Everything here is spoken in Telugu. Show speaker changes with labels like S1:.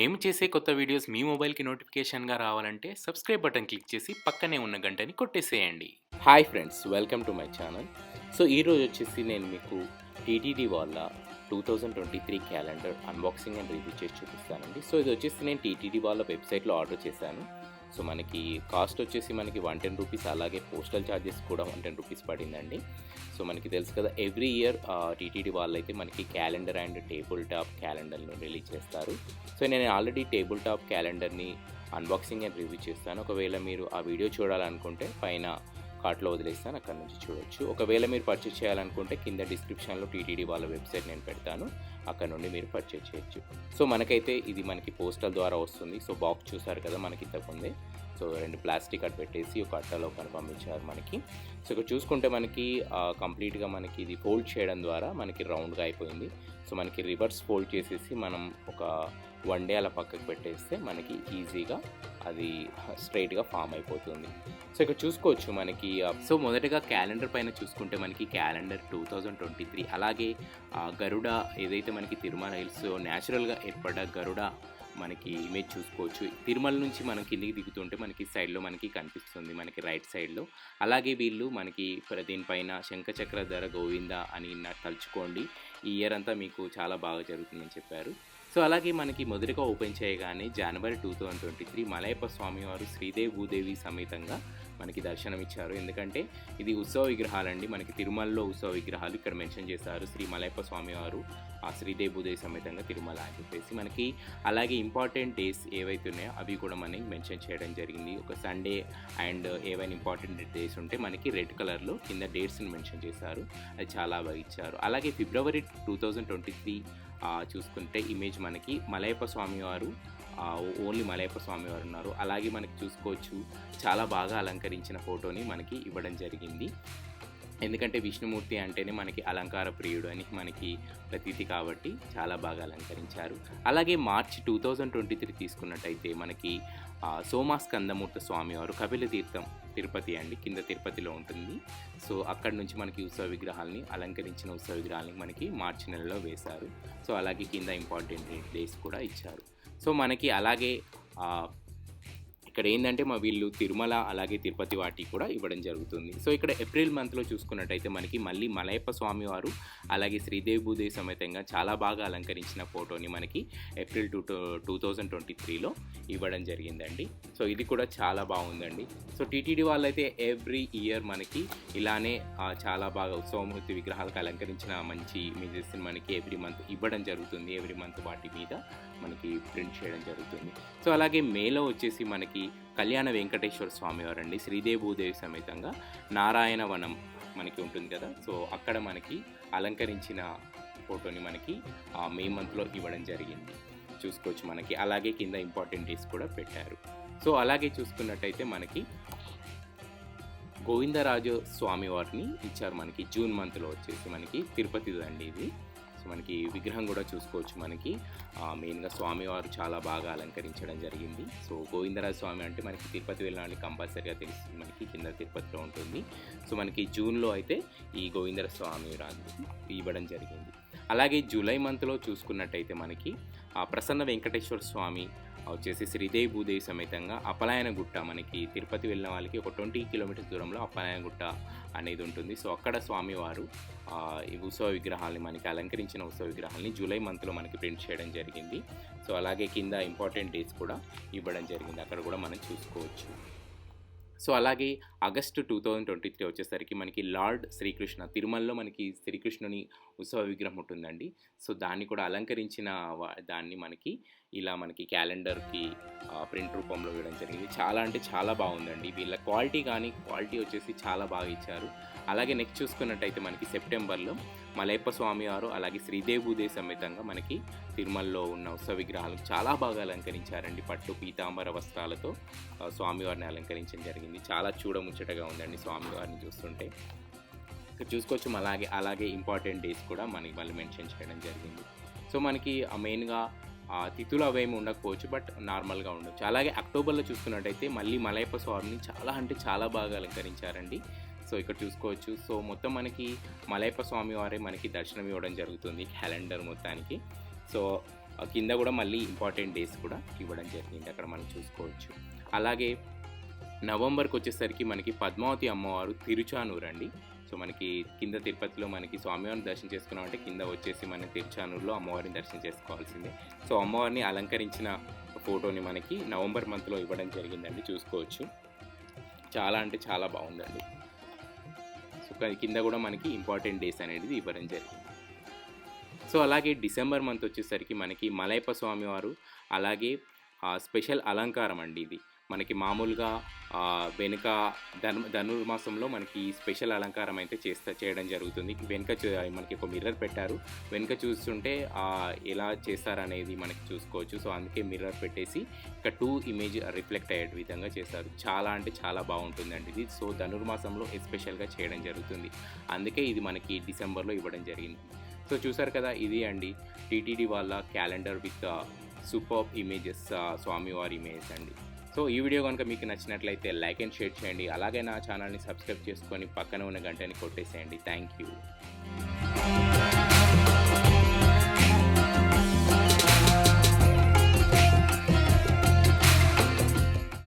S1: మేము చేసే కొత్త వీడియోస్ మీ మొబైల్‌కి నోటిఫికేషన్‌గా రావాలంటే సబ్స్క్రైబ్ బటన్ క్లిక్ చేసి పక్కనే ఉన్న గంటని కొట్టేసేయండి. Hi friends, welcome to my channel. So ఈరోజు వచ్చేసి నేను మీకు టీటీడీ వాళ్ళ 2023 క్యాలెండర్ అన్బాక్సింగ్ అండ్ రివ్యూ చేసి చూపిస్తానండి. సో ఇది వచ్చేసి నేను టీటీడీ వాళ్ళ వెబ్సైట్లో ఆర్డర్ చేశాను. సో మనకి కాస్ట్ వచ్చేసి మనకి రూ. 110, అలాగే పోస్టల్ ఛార్జెస్ కూడా రూ. 110 పడిందండి. సో మనకి తెలుసు కదా, ఎవ్రీ ఇయర్ టీటీడీ వాళ్ళైతే మనకి క్యాలెండర్ అండ్ టేబుల్ టాప్ క్యాలెండర్ను రిలీజ్ చేస్తారు. సో నేను ఆల్రెడీ టేబుల్ టాప్ క్యాలెండర్ని అన్బాక్సింగ్ అండ్ రివ్యూ చేస్తాను. ఒకవేళ మీరు ఆ వీడియో చూడాలనుకుంటే పైన కార్ట్లో వదిలేస్తాను, అక్కడ నుంచి చూడొచ్చు. ఒకవేళ మీరు పర్చేస్ చేయాలనుకుంటే కింద డిస్క్రిప్షన్లో టీటీడీ వాళ్ళ వెబ్సైట్ నేను పెడతాను, అక్కడ నుండి మీరు పర్చేస్ చేయొచ్చు. సో మనకైతే ఇది మనకి పోస్టల్ ద్వారా వస్తుంది. సో బాక్స్ చూసారు కదా మనకి ఇంతకుముందే. సో 2 ప్లాస్టిక్ అట్ట పెట్టేసి ఒక అట్టలో పంపించారు మనకి. సో ఇక్కడ చూసుకుంటే మనకి కంప్లీట్గా మనకి ఇది ఫోల్డ్ చేయడం ద్వారా మనకి రౌండ్గా అయిపోయింది. సో మనకి రివర్స్ ఫోల్డ్ చేసేసి మనం ఒక 1 డే అలా పక్కకు పెట్టేస్తే మనకి ఈజీగా అది స్ట్రైట్గా ఫామ్ అయిపోతుంది. సో ఇక్కడ చూసుకోవచ్చు మనకి. సో మొదటగా క్యాలెండర్ పైన చూసుకుంటే మనకి క్యాలెండర్ 2023, అలాగే గరుడ ఏదైతే మనకి తిరుమల హిల్స్ న్యాచురల్గా ఏర్పడ్డ గరుడ మనకి ఇమేజ్ చూసుకోవచ్చు. తిరుమల నుంచి మనం కిందికి దిగుతుంటే మనకి సైడ్లో మనకి కనిపిస్తుంది, మనకి రైట్ సైడ్లో. అలాగే వీళ్ళు మనకి దీనిపైన శంఖచక్రధర గోవింద అని తలుచుకోండి, ఈ ఇయర్ అంతా మీకు చాలా బాగా జరుగుతుందని చెప్పారు. సో అలాగే మనకి మొదటిగా ఓపెన్ చేయగానే జనవరి 2023 మలయప్ప స్వామివారు శ్రీదేవి భూదేవి సమేతంగా మనకి దర్శనమిచ్చారు. ఎందుకంటే ఇది ఉత్సవ విగ్రహాలండి, మనకి తిరుమలలో ఉత్సవ విగ్రహాలు ఇక్కడ మెన్షన్ చేశారు. శ్రీ మలయప్ప స్వామివారు ఆ శ్రీదేవి భూదేవి సమేతంగా తిరుమల అని చెప్పేసి మనకి. అలాగే ఇంపార్టెంట్ డేస్ ఏవైతే ఉన్నాయో అవి కూడా మనకి మెన్షన్ చేయడం జరిగింది. ఒక సండే అండ్ ఏవైనా ఇంపార్టెంట్ డేస్ ఉంటే మనకి రెడ్ కలర్లో కింద డేట్స్ని మెన్షన్ చేశారు, అది చాలా బాగా ఇచ్చారు. అలాగే ఫిబ్రవరి 2023 చూసుకుంటే ఇమేజ్ మనకి మలయప్ప స్వామివారు, ఓన్లీ మలయప్ప స్వామివారు ఉన్నారు. అలాగే మనకి చూసుకోవచ్చు చాలా బాగా అలంకరించిన ఫోటోని మనకి ఇవ్వడం జరిగింది. ఎందుకంటే విష్ణుమూర్తి అంటేనే మనకి అలంకార ప్రియుడు అని మనకి ప్రతీతి కాబట్టి చాలా బాగా అలంకరించారు. అలాగే మార్చి 2023 తీసుకున్నట్టయితే మనకి సోమాస్కందమూర్తి స్వామివారు కపిల తీర్థం తిరుపతి అండి, కింద తిరుపతిలో ఉంటుంది. సో అక్కడ నుంచి మనకి ఉత్సవ విగ్రహాలని అలంకరించిన ఉత్సవ విగ్రహాలని మనకి మార్చి నెలలో వేశారు. సో అలాగే కింద ఇంపార్టెంట్ డేస్ కూడా ఇచ్చారు. సో మనకి అలాగే ఇక్కడ ఏంటంటే వీళ్ళు తిరుమల అలాగే తిరుపతి వాటి కూడా ఇవ్వడం జరుగుతుంది. సో ఇక్కడ ఏప్రిల్ మంత్లో చూసుకున్నట్టయితే మనకి మళ్ళీ మలయప్ప స్వామివారు అలాగే శ్రీదేవి భూదేవి సమేతంగా చాలా బాగా అలంకరించిన ఫోటోని మనకి ఏప్రిల్ 2023లో ఇవ్వడం జరిగిందండి. సో ఇది కూడా చాలా బాగుందండి. సో టీటీడీ వాళ్ళైతే ఎవ్రీ ఇయర్ మనకి ఇలానే చాలా బాగా ఉత్సవమూర్తి విగ్రహాలకు అలంకరించిన మంచి ఇమేజెస్ని మనకి ఎవ్రీ మంత్ ఇవ్వడం జరుగుతుంది. ఎవ్రీ మంత్ వాటి మీద మనకి ప్రింట్ చేయడం జరుగుతుంది. సో అలాగే మేలో వచ్చేసి మనకి కళ్యాణ వెంకటేశ్వర స్వామివారు అండి, శ్రీదేవి భూదేవి సమేతంగా నారాయణ వనం మనకి ఉంటుంది కదా, సో అక్కడ మనకి అలంకరించిన ఫోటోని మనకి మే మంత్లో ఇవ్వడం జరిగింది, చూసుకోవచ్చు మనకి. అలాగే కింద ఇంపార్టెంట్ డేస్ కూడా పెట్టారు. సో అలాగే చూసుకున్నట్టయితే మనకి గోవిందరాజు స్వామివారిని ఇచ్చారు మనకి జూన్ మంత్లో వచ్చేసి మనకి తిరుపతి అండి ఇది. సో మనకి విగ్రహం కూడా చూసుకోవచ్చు మనకి. మెయిన్గా స్వామివారు చాలా బాగా అలంకరించడం జరిగింది. సో గోవిందరాజ స్వామి అంటే మనకి తిరుపతి వెళ్ళిన వాళ్ళకి కంపల్సరీగా తెలుస్తుంది, మనకి కింద తిరుపతిలో ఉంటుంది. సో మనకి జూన్లో అయితే ఈ గోవిందరాజ స్వామి ఇవ్వడం జరిగింది. అలాగే జూలై మంత్లో చూసుకున్నట్టయితే మనకి ప్రసన్న వెంకటేశ్వర స్వామి వచ్చేసి శ్రీదేవి భూదేవి సమేతంగా అప్పలాయన గుట్ట, మనకి తిరుపతి వెళ్ళిన వాళ్ళకి ఒక 20 కిలోమీటర్స్ దూరంలో అప్పలాయన గుట్ట అనేది ఉంటుంది. సో అక్కడ స్వామివారు ఈ ఉత్సవ విగ్రహాలని మనకి అలంకరించిన ఉత్సవ విగ్రహాలని జూలై మంత్లో మనకి ప్రింట్ చేయడం జరిగింది. సో అలాగే కింద ఇంపార్టెంట్ డేస్ కూడా ఇవ్వడం జరిగింది, అక్కడ కూడా మనం చూసుకోవచ్చు. సో అలాగే ఆగస్టు 2023 వచ్చేసరికి మనకి లార్డ్ శ్రీకృష్ణ, తిరుమలలో మనకి శ్రీకృష్ణుని ఉత్సవ విగ్రహం ఉంటుందండి. సో దాన్ని కూడా అలంకరించిన దాన్ని మనకి ఇలా మనకి క్యాలెండర్కి ప్రింట్ రూపంలో ఇవ్వడం జరిగింది. చాలా అంటే చాలా బాగుందండి. వీళ్ళ క్వాలిటీ వచ్చేసి చాలా బాగా ఇచ్చారు. అలాగే నెక్స్ట్ చూసుకున్నట్టయితే మనకి సెప్టెంబర్లో మలయప్ప స్వామివారు అలాగే శ్రీదేవి భూదేవి సమేతంగా మనకి తిరుమలలో ఉన్న ఉత్సవ విగ్రహాలకు చాలా బాగా అలంకరించారండి. పట్టు పీతాంబర వస్త్రాలతో స్వామివారిని అలంకరించడం జరిగింది. చాలా చూడముచ్చటగా ఉందండి స్వామివారిని చూస్తుంటే. ఇక్కడ చూసుకోవచ్చు అలాగే ఇంపార్టెంట్ డేస్ కూడా మనకి మళ్ళీ మెన్షన్ చేయడం జరిగింది. సో మనకి మెయిన్గా తిథులు అవేమి ఉండకపోవచ్చు, బట్ నార్మల్గా ఉండొచ్చు. అలాగే అక్టోబర్లో చూసుకున్నట్టయితే మళ్ళీ మలయప్ప స్వామిని చాలా అంటే చాలా బాగా అలంకరించారండి. సో ఇక్కడ చూసుకోవచ్చు. సో మొత్తం మనకి మలయప్ప స్వామి వారే మనకి దర్శనం ఇవ్వడం జరుగుతుంది క్యాలెండర్ మొత్తానికి. సో కింద కూడా మళ్ళీ ఇంపార్టెంట్ డేస్ కూడా ఇవ్వడం జరిగింది, అక్కడ మనం చూసుకోవచ్చు. అలాగే నవంబర్కి వచ్చేసరికి మనకి పద్మావతి అమ్మవారు తిరుచానూరు అండి. సో మనకి కింద తిరుపతిలో మనకి స్వామివారిని దర్శనం చేసుకున్నామంటే కింద వచ్చేసి మనం తిరుచానూరులో అమ్మవారిని దర్శనం చేసుకోవాల్సిందే. సో అమ్మవారిని అలంకరించిన ఫోటోని మనకి నవంబర్ మంత్లో ఇవ్వడం జరిగిందండి, చూసుకోవచ్చు. చాలా అంటే చాలా బాగుందండి. సో కింద కూడా మనకి ఇంపార్టెంట్ డేస్ అనేది ఇవ్వడం జరిగింది. సో అలాగే డిసెంబర్ మంత్ వచ్చేసరికి మనకి మలయప్ప స్వామివారు అలాగే స్పెషల్ అలంకారం అండి. ఇది మనకి మామూలుగా వెనుక ధనుర్మాసంలో మనకి స్పెషల్ అలంకారం అయితే చేయడం జరుగుతుంది. వెనుక మనకి ఒక మిర్రర్ పెట్టారు, వెనుక చూస్తుంటే ఎలా చేస్తారనేది మనకి చూసుకోవచ్చు. సో అందుకే మిర్రర్ పెట్టేసి ఇక 2 ఇమేజ్ రిఫ్లెక్ట్ అయ్యే విధంగా చేస్తారు. చాలా అంటే చాలా బాగుంటుందండి ఇది. సో ధనుర్మాసంలో ఎస్పెషల్గా చేయడం జరుగుతుంది, అందుకే ఇది మనకి డిసెంబర్లో ఇవ్వడం జరిగింది. సో చూసారు కదా, ఇది అండి టీటీడీ వాళ్ళ క్యాలెండర్ విత్ సూపర్ ఇమేజెస్, స్వామివారి ఇమేజ్ అండి. సో ఈ వీడియో కనుక మీకు నచ్చినట్లయితే లైక్ అండ్ షేర్ చేయండి. అలాగే నా ఛానల్ని సబ్స్క్రైబ్ చేసుకొని పక్కన ఉన్న గంటని కొట్టేసేయండి. Thank you.